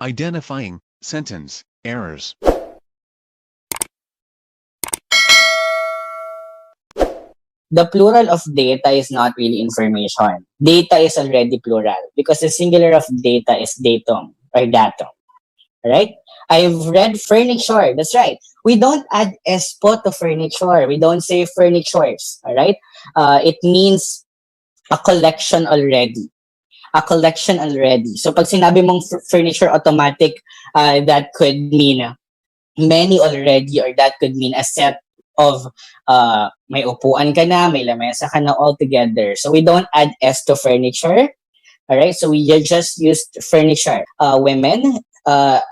Identifying sentence errors. The plural of data is not really information. Data is already plural because the singular of data is datum or datum. Right? I've read furniture. That's right. We don't add espo to furniture. We don't say furnitures. All right? It means a collection already. A collection already. So pag sinabi mong furniture automatic, that could mean many already, or that could mean a set of may upuan ka na, may lamesa ka na all together. So we don't add s to furniture. Alright, so we just used furniture. Women,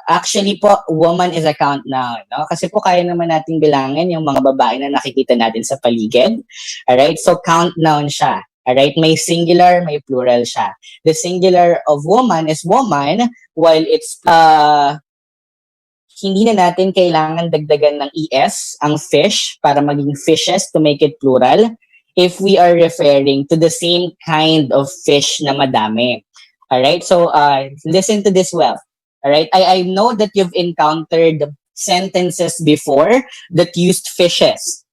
actually po, woman is a count noun. No? Kasi po kaya naman nating bilangin yung mga babae na nakikita natin sa paligid. Alright, so count noun siya. Alright, may singular, may plural siya. The singular of woman is woman, while it's hindi na natin kailangan dagdagan ng es, ang fish, para maging fishes to make it plural, if we are referring to the same kind of fish na madami. Alright, so listen to this well. Alright, I know that you've encountered sentences before that used fishes.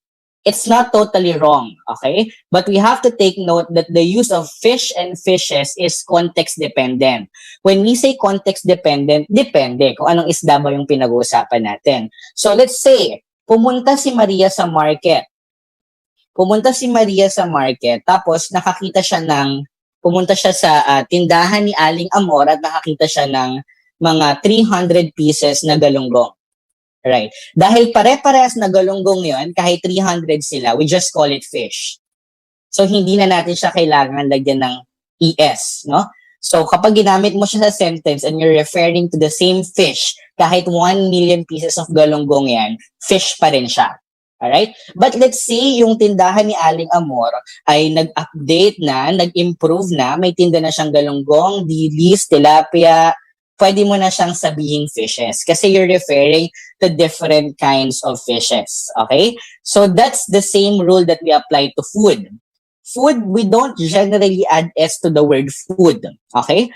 It's not totally wrong, okay? But we have to take note that the use of fish and fishes is context dependent. When we say context dependent, depende kung anong isda ba yung pinag-uusapan natin. So let's say, pumunta si Maria sa market. Tapos pumunta siya sa tindahan ni Aling Amor at nakakita siya ng mga 300 pieces na galunggong. Right. Dahil pare-parehas na galunggong yon, kahit 300 sila, we just call it fish. So, hindi na natin siya kailangan lagyan ng ES, no? So, kapag ginamit mo siya sa sentence and you're referring to the same fish, kahit 1 million pieces of galunggong yan, fish pa rin siya. Alright? But let's say yung tindahan ni Aling Amor ay nag-update na, nag-improve na, may tinda na siyang galunggong, dilis, tilapia, pwede mo na siyang sabihing fishes kasi you're referring to different kinds of fishes. Okay? So that's the same rule that we apply to food. Food, we don't generally add S to the word food. Okay?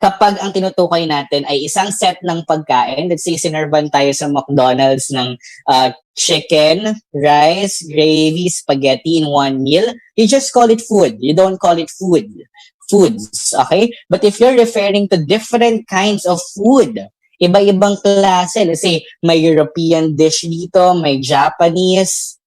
Kapag ang tinutukoy natin ay isang set ng pagkain, let's say sinerban tayo sa McDonald's ng chicken, rice, gravy, spaghetti in one meal, you just call it food. You don't call it foods, okay? But if you're referring to different kinds of food, iba-ibang klase, let's say, may European dish dito, may Japanese,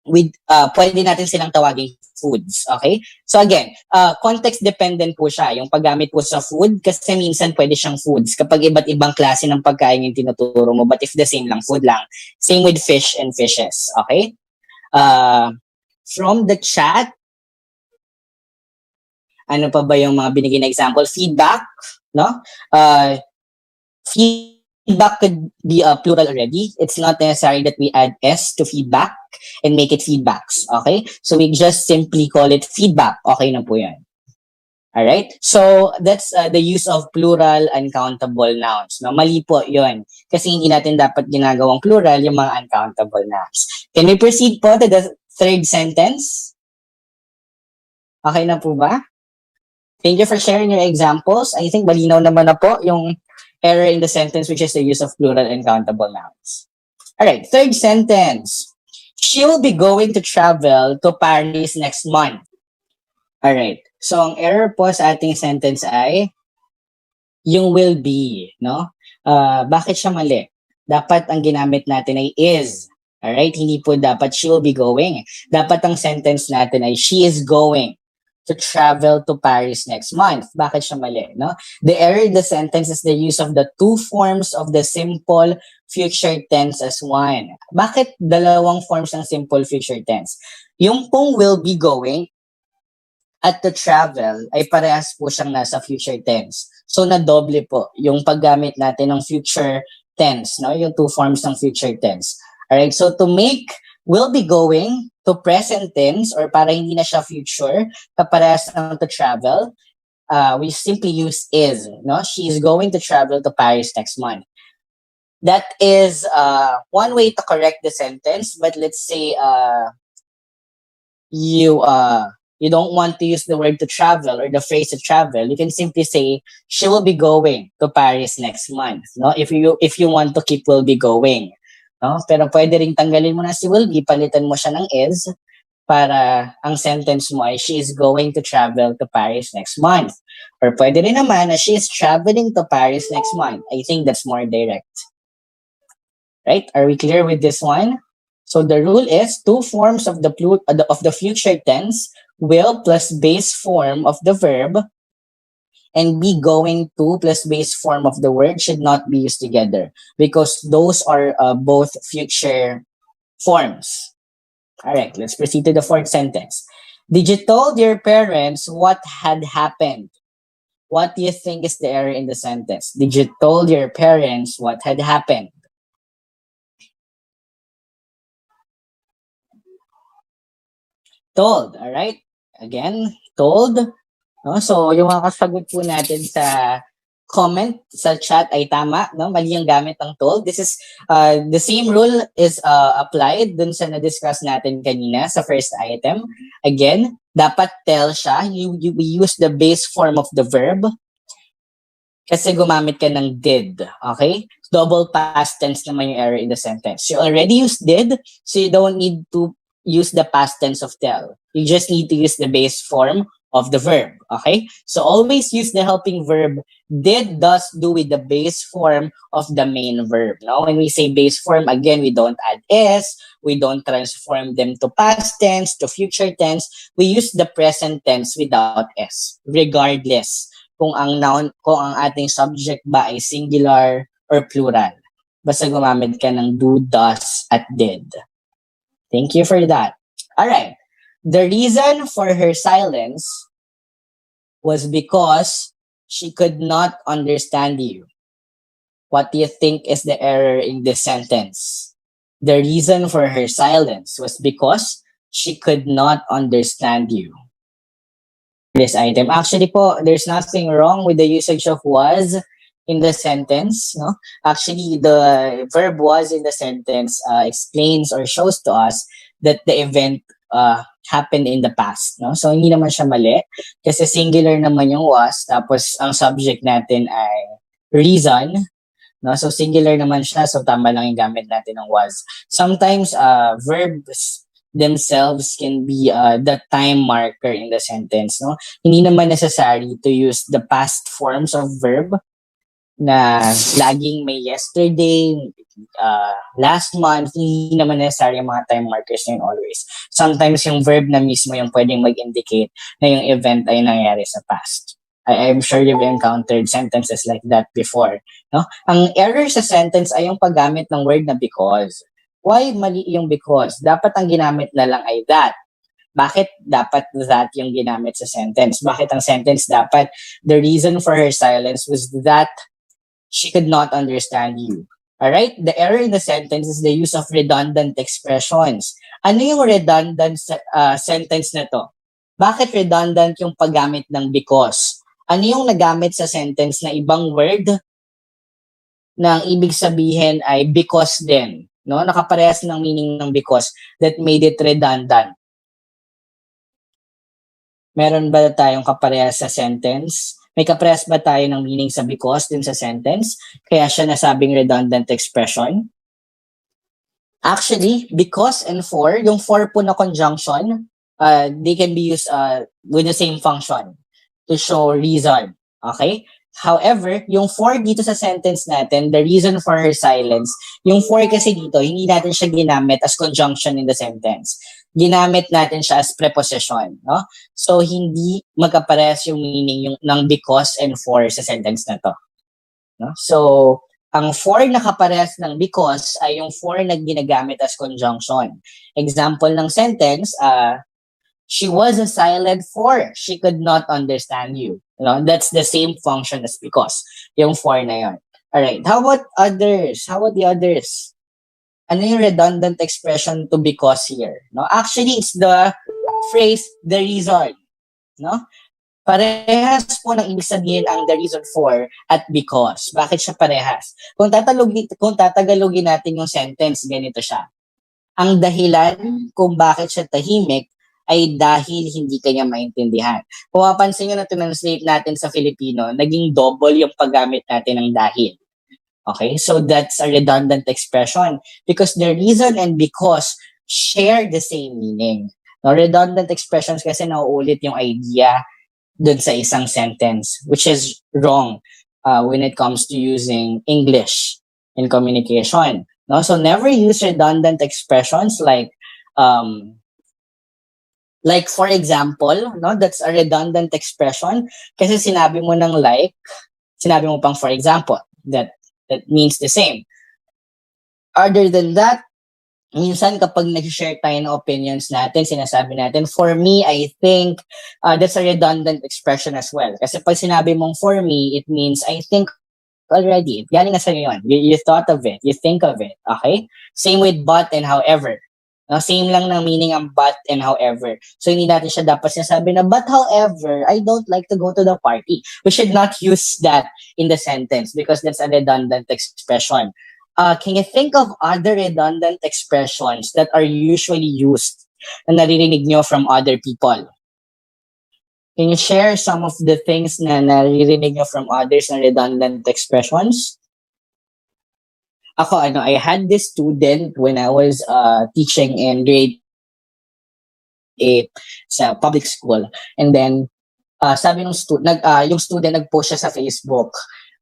pwede natin silang tawagin foods, okay? So again, context-dependent po siya, yung paggamit po sa food, kasi minsan pwede siyang foods kapag iba't ibang klase ng pagkain yung tinuturo mo, but if the same lang, food lang. Same with fish and fishes, okay? From the chat, ano pa ba yung mga binigay na example? Feedback, no? Feedback could be plural already. It's not necessary that we add S to feedback and make it feedbacks, okay? So we just simply call it feedback. Okay na po yan. Alright? So that's the use of plural uncountable nouns. No? Mali po yun. Kasi hindi natin dapat ginagawang plural yung mga uncountable nouns. Can we proceed po to the third sentence? Okay na po ba? Thank you for sharing your examples. I think malinaw naman na po yung error in the sentence, which is the use of plural and countable nouns. Alright, third sentence. She'll be going to travel to Paris next month. Alright, so ang error po sa ating sentence ay yung will be, no? Bakit siya mali? Dapat ang ginamit natin ay is. Alright, hindi po dapat she'll be going. Dapat ang sentence natin ay she is going to travel to Paris next month. Bakit siya mali, no? The error in the sentence is the use of the two forms of the simple future tense as one. Bakit dalawang forms ng simple future tense? Yung pong will be going at the travel ay parehas po siyang nasa future tense. So, na-doble po yung paggamit natin ng future tense, no? Yung two forms ng future tense. Alright, so to make will be going to present tense or para hindi na siya future, kaparehas ng to travel, we simply use is, no? She is going to travel to Paris next month. That is one way to correct the sentence, but let's say you you don't want to use the word to travel or the phrase to travel, you can simply say, she will be going to Paris next month. No? If you want to keep will be going. No? Pero pwede ring tanggalin mo na si will be, palitan mo siya ng is, para ang sentence mo ay she is going to travel to Paris next month. Or pwede rin naman na she is traveling to Paris next month. I think that's more direct. Right? Are we clear with this one? So the rule is two forms of the future tense, will plus base form of the verb, and be going to plus base form of the word should not be used together because those are both future forms. All right, let's proceed to the fourth sentence. Did you told your parents what had happened? What do you think is the error in the sentence? Did you told your parents what had happened? Told, all right? Again, told. No? So, yung mga kasagot po natin sa comment sa chat ay tama, no? Mali yung gamit ng told. This is the same rule is applied dun sa na-discuss natin kanina sa first item. Again, dapat tell siya. We use the base form of the verb kasi gumamit ka ng did. Okay? Double past tense naman yung error in the sentence. You already used did, so you don't need to use the past tense of tell. You just need to use the base form of the verb. Okay? So always use the helping verb did, does, do with the base form of the main verb. No? When we say base form, again, we don't add s, we don't transform them to past tense, to future tense. We use the present tense without s, regardless kung ang ating subject ba ay singular or plural. Basta gumamit ka ng do, does, at did. Thank you for that. All right. The reason for her silence was because she could not understand you. What do you think is the error in this sentence? The reason for her silence was because she could not understand you. This item. Actually po, there's nothing wrong with the usage of was in the sentence. No? Actually, the verb was in the sentence explains or shows to us that the event happened in the past. No? So, hindi naman siya mali. Kasi singular naman yung was, tapos ang subject natin ay reason. No? So, singular naman siya, so tama lang yung gamit natin ng was. Sometimes, verbs themselves can be the time marker in the sentence. No? Hindi naman necessary to use the past forms of verb na laging may yesterday, last month, hindi naman necessary yung mga time markers na yun always. Sometimes yung verb na mismo yung pwedeng mag-indicate na yung event ay nangyari sa past. I'm sure you've encountered sentences like that before. No? Ang error sa sentence ay yung paggamit ng word na because. Why mali yung because? Dapat ang ginamit na lang ay that. Bakit dapat that yung ginamit sa sentence? Bakit ang sentence dapat the reason for her silence was that she could not understand you? Alright? The error in the sentence is the use of redundant expressions. Ano yung redundant sentence na to? Bakit redundant yung paggamit ng because? Ano yung nagamit sa sentence na ibang word na ang ibig sabihin ay because din? No, nakaparehas ng meaning ng because that made it redundant. Meron ba tayong kaparehas sa sentence? May kaparehas ba tayo ng meaning sa because din sa sentence? Kaya siya nasabing redundant expression? Actually, because and for, yung for po na conjunction, they can be used with the same function to show reason. Okay? However, yung for dito sa sentence natin, the reason for her silence, yung for kasi dito, hindi natin siya ginamit as conjunction in the sentence. Ginamit natin siya as preposition. No? So, hindi magkaparehas yung meaning ng because and for sa sentence na to. No? So, ang for na kaparehas ng because ay yung for na ginagamit as conjunction. Example ng sentence, she was silent for she could not understand you. That's the same function as because. Yung for na yun. Alright, how about others? How about the others? Ano yung redundant expression to because here? No? Actually, it's the phrase, the reason. No? Parehas po ng ibig sabihin ang the reason for at because. Bakit siya parehas? Kung tatagalogin natin yung sentence, ganito siya. Ang dahilan kung bakit siya tahimik ay dahil hindi kanya maintindihan. Kung mapansin nyo na translate natin sa Filipino, naging double yung paggamit natin ng dahil. Okay, so that's a redundant expression because the reason and because share the same meaning. Now, redundant expressions kasi nauulit yung idea dun sa isang sentence, which is wrong when it comes to using English in communication. No, so never use redundant expressions like for example, no, that's a redundant expression kasi sinabi mo ng like, sinabi mo pang for example, that means the same. Other than that, minsan kapag nag-share tayo ng opinions natin, sinasabi natin, for me, I think, that's a redundant expression as well. Kasi pag sinabi mong for me, it means I think already. Galing na sa'yo yun. You thought of it. You think of it. Okay? Same with but and however. No, same lang ng meaning ang but and however. So hindi natin siya dapat sinasabi na, but however, I don't like to go to the party. We should not use that in the sentence because that's a redundant expression. Can you think of other redundant expressions that are usually used na naririnig nyo from other people? Can you share some of the things na naririnig nyo from others na redundant expressions? Ako, I had this student when I was teaching in grade 8 sa public school. And then, sabi ng yung student nag-post siya sa Facebook.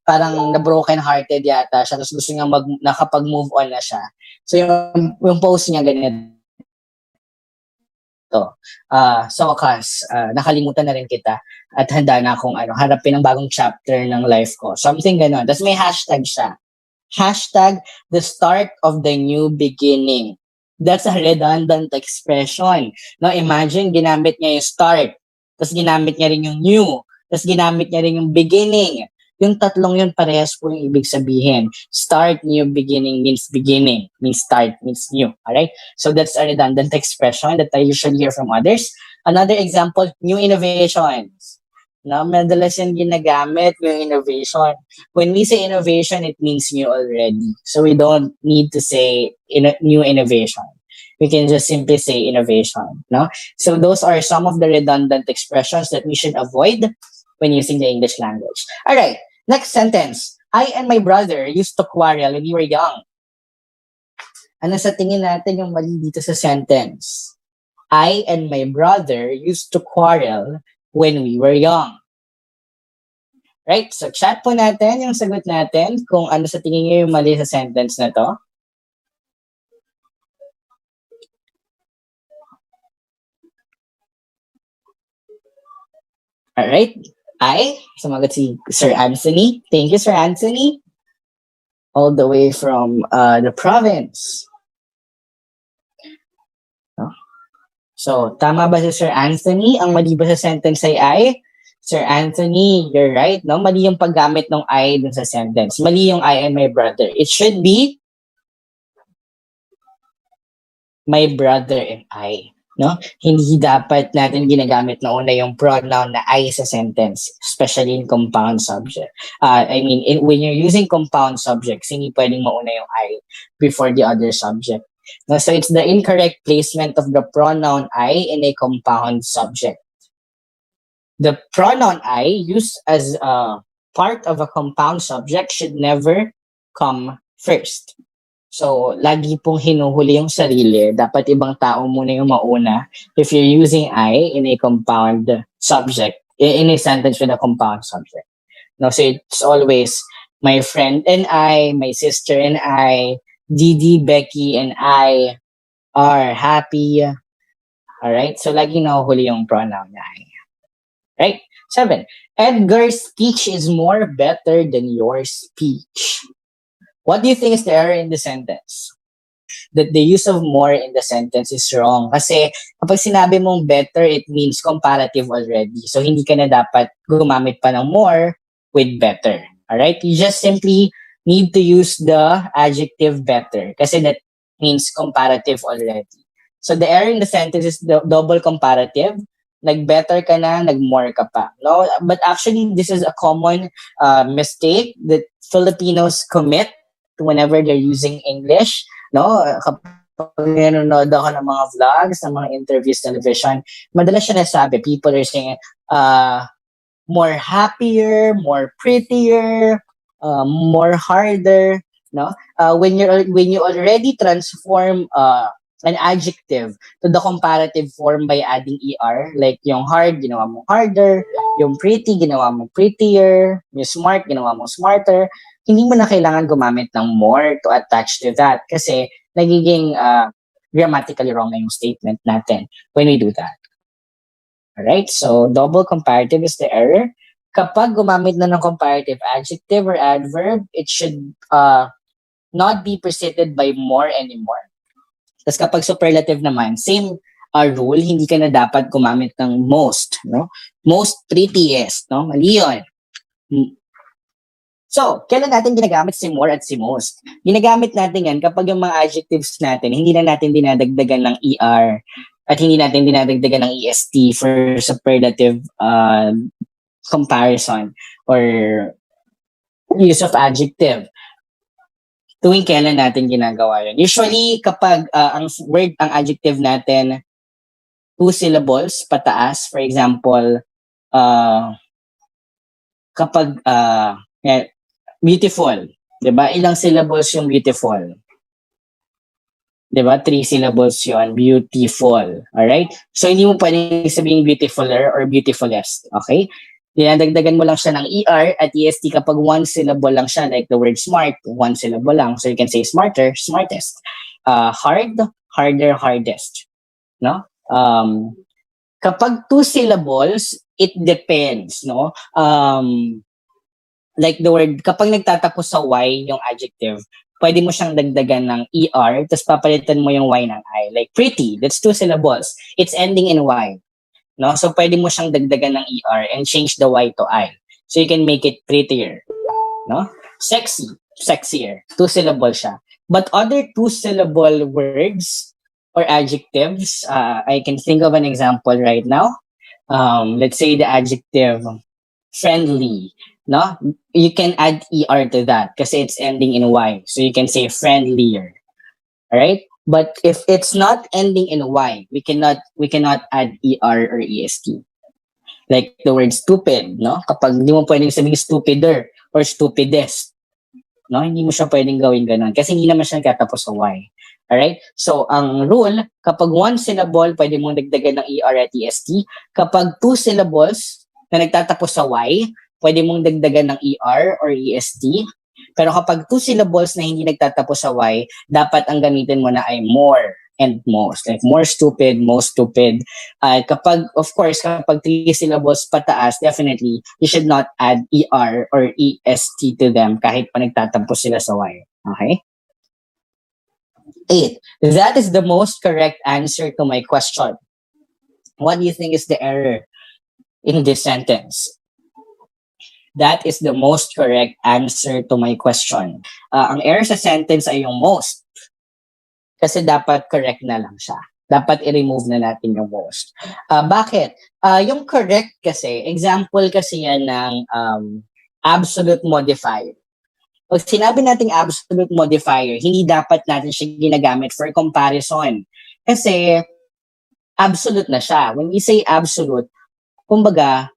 Parang na-broken hearted yata siya. Tapos gusto niya nakapag-move on na siya. So, yung post niya ganito. Sa wakas, nakalimutan na rin kita at handa na akong harapin ang bagong chapter ng life ko. Something ganon. Tapos may hashtag siya. Hashtag the start of the new beginning. That's a redundant expression. No, imagine, ginamit niya yung start. Tapos ginamit niya rin yung new. Tapos ginamit niya rin yung beginning. Yung tatlong yun, parehas po yung ibig sabihin. Start, new, beginning means beginning. Means start, means new. Alright? So that's a redundant expression that I usually hear from others. Another example, new innovations. No, madalas yung ginagamit, yung innovation. When we say innovation, it means new already. So we don't need to say new innovation. We can just simply say innovation. No? So those are some of the redundant expressions that we should avoid when using the English language. All right, next sentence. I and my brother used to quarrel when we were young. Ano sa tingin natin yung mali dito sa sentence? I and my brother used to quarrel when we were young. Right? So, chat po natin yung sagot natin kung ano sa tingin niyo yung mali sa sentence na to. Alright. Sumagot si Sir Anthony. Thank you, Sir Anthony. All the way from the province. So, tama ba si Sir Anthony? Ang mali ba sa sentence ay I? Sir Anthony, you're right, no? Mali yung paggamit ng I dun sa sentence. Mali yung I and my brother. It should be my brother and I, no? Hindi dapat natin ginagamit na una yung pronoun na I sa sentence, especially in compound subject. When you're using compound subjects, hindi pwedeng mauna yung I before the other subject. No, so it's the incorrect placement of the pronoun I in a compound subject. The pronoun I used as a part of a compound subject should never come first. So, lagi pong hinuhuli yung sarili. Dapat ibang tao muna yung mauna if you're using I in a compound subject, in a sentence with a compound subject. No, so it's always my friend and I, my sister and I, Didi, Becky, and I are happy. Alright? So, lagi nahuhuli yung pronoun na I. Right? 7. Edgar's speech is more better than your speech. What do you think is the error in the sentence? That the use of more in the sentence is wrong. Kasi kapag sinabi mong better, it means comparative already. So, hindi ka na dapat gumamit pa ng more with better. Alright? You just simply need to use the adjective better kasi that means comparative already. So, the error in the sentence is the double comparative. Nag-better ka na, nag-more ka pa. No? But actually, this is a common mistake that Filipinos commit whenever they're using English. No? Kapag pag nanonood ako ng mga vlogs, ng mga interviews, television, madalas siya nasabi, people are saying, more happier, more prettier, more harder, no? When you already transform an adjective to the comparative form by adding er, like yung hard, ginawa mo harder, yung pretty, ginawa mo prettier, yung smart, ginawa mo smarter, hindi mo na kailangan gumamit ng more to attach to that kasi nagiging grammatically wrong na yung statement natin when we do that. Alright, so double comparative is the error. Kapag gumamit na ng comparative adjective or adverb, it should not be preceded by more anymore. Tapos kapag superlative naman, same rule, hindi ka na dapat gumamit ng most, no? Most prettiest, no? Mali yun. So, kailan natin ginagamit si more at si most? Ginagamit natin yan kapag yung mga adjectives natin, hindi na natin dinadagdagan ng er at hindi natin dinadagdagan ng est for superlative comparison or use of adjective. Tuwing kailan natin ginagawa yun? Usually, kapag ang adjective natin, 2 syllables pataas, for example, kapag beautiful, diba? Ilang syllables yung beautiful? Diba? 3 syllables yun, beautiful. Alright? So, hindi mo pwedeng sabihin beautifuler or beautifulest. Okay? Dinadagdagan mo lang siya ng er at est kapag 1 syllable lang siya, like the word smart, 1 syllable lang. So you can say smarter, smartest. Hard, harder, hardest. No? Kapag 2 syllables, it depends, no? Like the word, kapag nagtatapos sa y yung adjective, pwede mo siyang dagdagan ng er, tapos papalitan mo yung y ng i. Like pretty, that's 2 syllables. It's ending in y. No? So, pwede mo siyang dagdagan ng er and change the y to I. So, you can make it prettier. No? Sexy, sexier. 2 syllable siya. But other 2 syllable words or adjectives, I can think of an example right now. Let's say the adjective friendly. No? You can add er to that kasi it's ending in y. So, you can say friendlier. Alright? But if it's not ending in y, we cannot add er or est. Like the word stupid, no? Kapag hindi mo pwedeng sabihin stupider or stupidest, no? Hindi mo siya pwedeng gawin ganun kasi hindi naman siya nagtatapos sa y. Alright? So, ang rule, kapag 1 syllable, pwede mong dagdagan ng er at est. Kapag 2 syllables na nagtatapos sa y, pwede mong dagdagan ng er or est. Pero kapag 2 syllables na hindi nagtatapos sa y, dapat ang gamitin mo na ay more and most. Like more stupid, most stupid. Kapag 3 syllables pataas, definitely, you should not add er or est to them kahit pa nagtatapos sila sa y. Okay? 8. That is the most correct answer to my question. What do you think is the error in this sentence? That is the most correct answer to my question. Ang error sa sentence ay yung most. Kasi dapat correct na lang siya. Dapat i-remove na natin yung most. Bakit? Yung correct kasi, example kasi yan ng absolute modifier. Pag sinabi nating absolute modifier, hindi dapat natin siya ginagamit for comparison. Kasi absolute na siya. When we say absolute, kumbaga,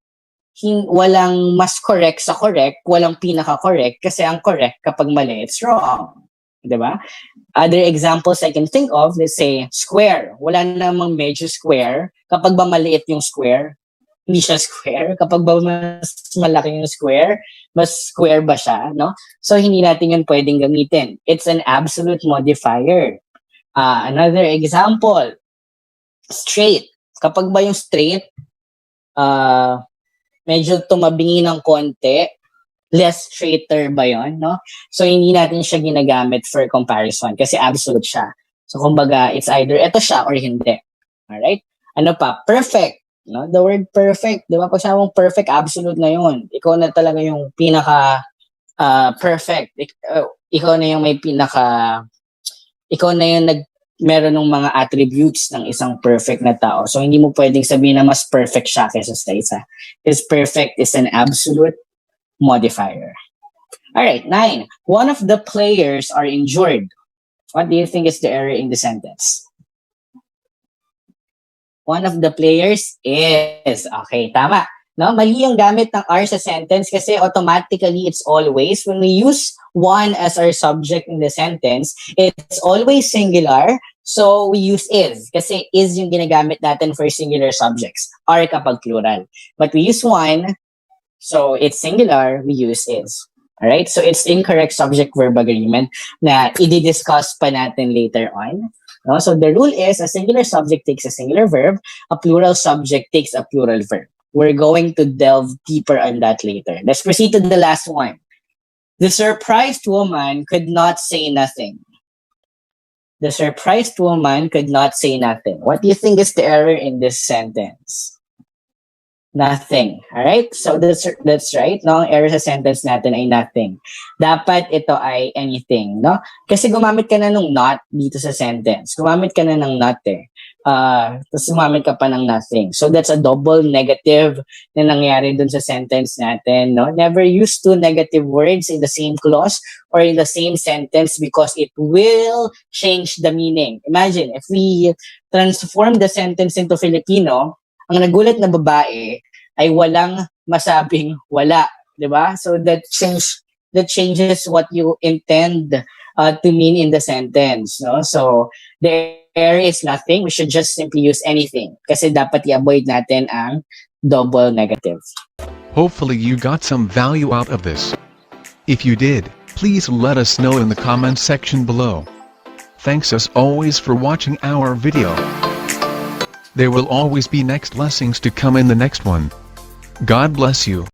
walang mas correct sa correct, walang pinaka-correct, kasi ang correct kapag mali, it's wrong. Diba? Other examples I can think of, let's say, square. Wala namang medyo square. Kapag ba maliit yung square, hindi siya square. Kapag ba mas malaki yung square, mas square ba siya? No? So, hindi natin yun pwedeng gamitin. It's an absolute modifier. Another example, straight. Kapag ba yung straight, medyo tumabingi ng konti, less straighter ba yon, no? So, hindi natin siya ginagamit for comparison kasi absolute siya. So, kumbaga, it's either ito siya or hindi. Alright? Ano pa? Perfect. No? The word perfect. Di ba? Pag sabi mong perfect, absolute na yun. Ikaw na talaga yung pinaka perfect. Ikaw na yung may pinaka... Ikaw na yung meron ng mga attributes ng isang perfect na tao. So, hindi mo pwedeng sabihin na mas perfect siya kaysa sa isa. Because perfect is an absolute modifier. Alright, 9. One of the players are injured. What do you think is the error in the sentence? One of the players is. Okay, tama. No, mali yung gamit ng are sa sentence kasi automatically it's always, when we use one as our subject in the sentence, it's always singular. So we use is kasi is yung ginagamit natin for singular subjects. Are kapag plural. But we use one, so it's singular, we use is. Alright? So it's incorrect subject-verb agreement na i-discuss pa natin later on. No? So the rule is a singular subject takes a singular verb, a plural subject takes a plural verb. We're going to delve deeper on that later. Let's proceed to the last one. The surprised woman could not say nothing. The surprised woman could not say nothing. What do you think is the error in this sentence? Nothing. Alright? So that's right. No? Ang error sa sentence natin ay nothing. Dapat ito ay anything. No? Kasi gumamit ka na ng not dito sa sentence. Gumamit ka na ng not eh. Tapos gumamit ka pa ng nothing. So that's a double negative na nangyari dun sa sentence natin. No? Never use two negative words in the same clause or in the same sentence because it will change the meaning. Imagine, if we transform the sentence into Filipino, ang nagulat na babae ay walang masabing wala, 'di ba? So that changes what you intend to mean in the sentence, no? So there is nothing, we should just simply use anything kasi dapat i-avoid natin ang double negative. Hopefully you got some value out of this. If you did, please let us know in the comments section below. Thanks as always for watching our video. There will always be next lessons to come in the next one. God bless you.